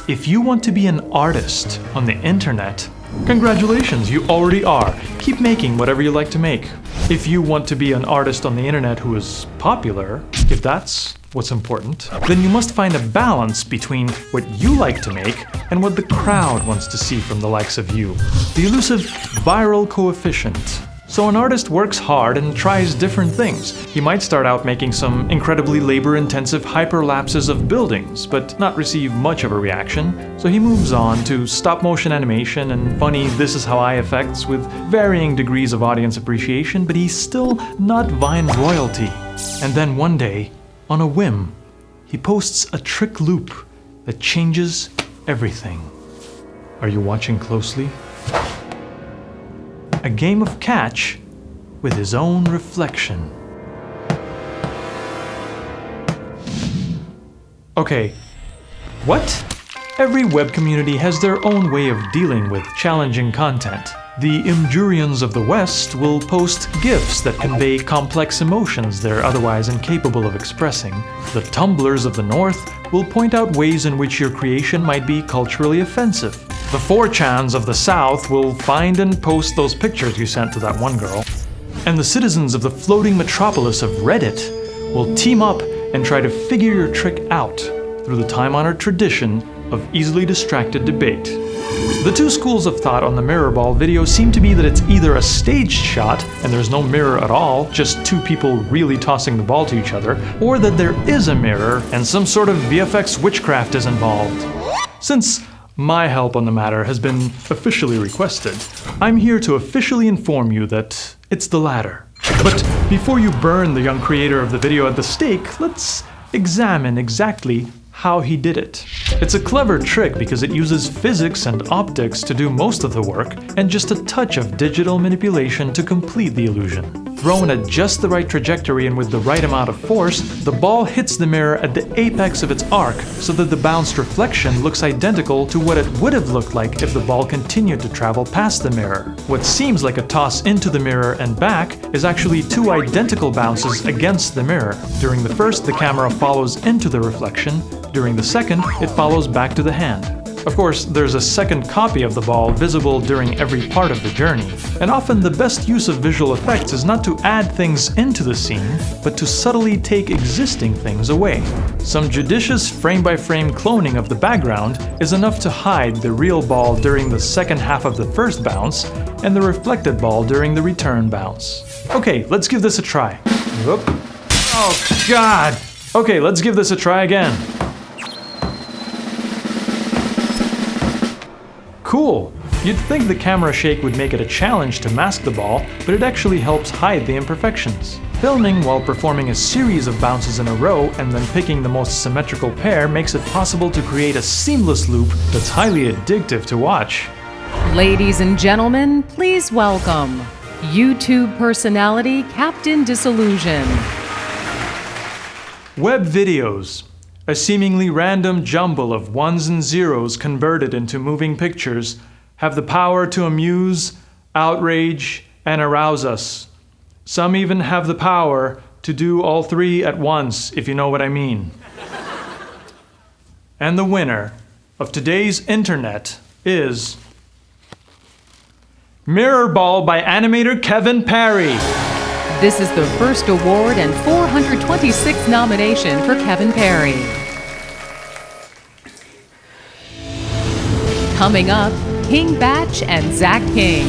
If you want to be an artist on the internet, congratulations, you already are. Keep making whatever you like to make. If you want to be an artist on the internet who is popular, if that's what's important, then you must find a balance between what you like to make and what the crowd wants to see from the likes of you. The elusive viral coefficient. So an artist works hard and tries different things. He might start out making some incredibly labor-intensive hyperlapses of buildings, but not receive much of a reaction, so he moves on to stop-motion animation and funny "this is how I" effects with varying degrees of audience appreciation, but he's still not Vine royalty. And then one day, on a whim, he posts a trick loop that changes everything. Are you watching closely? A game of catch with his own reflection. Okay, what? Every web community has their own way of dealing with challenging content. The Imjurians of the West will post GIFs that convey complex emotions they're otherwise incapable of expressing. The Tumblrs of the North will point out ways in which your creation might be culturally offensive. The 4chans of the South will find and post those pictures you sent to that one girl. And the citizens of the floating metropolis of Reddit will team up and try to figure your trick out through the time-honored tradition of easily distracted debate. The two schools of thought on the mirror ball video seem to be that it's either a staged shot and there's no mirror at all, just two people really tossing the ball to each other, or that there is a mirror and some sort of VFX witchcraft is involved. Since my help on the matter has been officially requested, I'm here to officially inform you that it's the latter. But before you burn the young creator of the video at the stake, let's examine exactly how he did it. It's a clever trick because it uses physics and optics to do most of the work, and just a touch of digital manipulation to complete the illusion. Thrown at just the right trajectory and with the right amount of force, the ball hits the mirror at the apex of its arc, so that the bounced reflection looks identical to what it would have looked like if the ball continued to travel past the mirror. What seems like a toss into the mirror and back is actually two identical bounces against the mirror. During the first, the camera follows into the reflection. During the second, it follows back to the hand. Of course, there's a second copy of the ball visible during every part of the journey. And often the best use of visual effects is not to add things into the scene, but to subtly take existing things away. Some judicious frame-by-frame cloning of the background is enough to hide the real ball during the second half of the first bounce, and the reflected ball during the return bounce. Okay, let's give this a try. Whoop. Oh, God! Okay, let's give this a try again. Cool! You'd think the camera shake would make it a challenge to mask the ball, but it actually helps hide the imperfections. Filming while performing a series of bounces in a row and then picking the most symmetrical pair makes it possible to create a seamless loop that's highly addictive to watch. Ladies and gentlemen, please welcome YouTube personality Captain Disillusion. Web videos. A seemingly random jumble of ones and zeros converted into moving pictures have the power to amuse, outrage, and arouse us. Some even have the power to do all three at once, if you know what I mean. And the winner of today's internet is Mirror Ball by animator Kevin Parry. This is the first award and 426th nomination for Kevin Parry. Coming up, King Batch and Zach King.